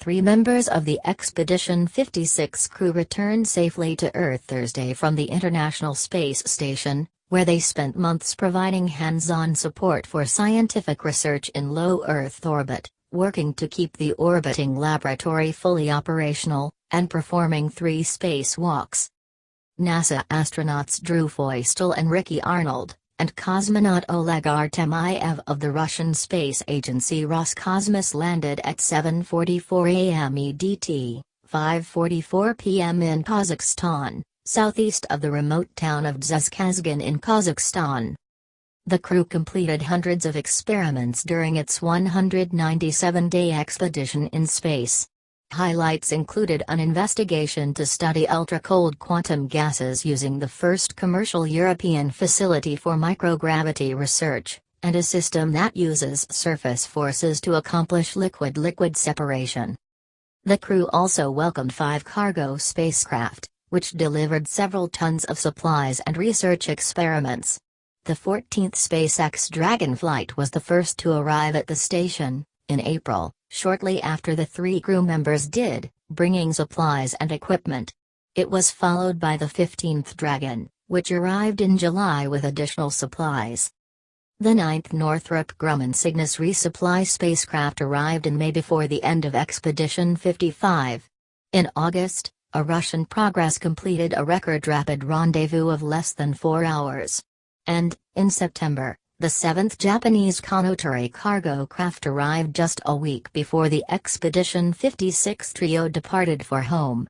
3 members of the Expedition 56 crew returned safely to Earth Thursday from the International Space Station, where they spent months providing hands-on support for scientific research in low Earth orbit, working to keep the orbiting laboratory fully operational, and performing 3 spacewalks. NASA astronauts Drew Feustel and Ricky Arnold, and cosmonaut Oleg Artemyev of the Russian space agency Roscosmos landed at 7:44 a.m. EDT, 5:44 p.m. in Kazakhstan, southeast of the remote town of Dzhezkazgan in Kazakhstan. The crew completed hundreds of experiments during its 197-day expedition in space. Highlights included an investigation to study ultra-cold quantum gases using the first commercial European facility for microgravity research, and a system that uses surface forces to accomplish liquid-liquid separation. The crew also welcomed 5 cargo spacecraft, which delivered several tons of supplies and research experiments. The 14th SpaceX Dragon flight was the first to arrive at the station, in April, shortly after the 3 crew members did, bringing supplies and equipment. It was followed by the 15th Dragon, which arrived in July with additional supplies. The 9th Northrop Grumman Cygnus resupply spacecraft arrived in May before the end of Expedition 55. In August, a Russian Progress completed a record rapid rendezvous of less than 4 hours. And, in September, the 7th Japanese Konotori cargo craft arrived just a week before the Expedition 56 trio departed for home.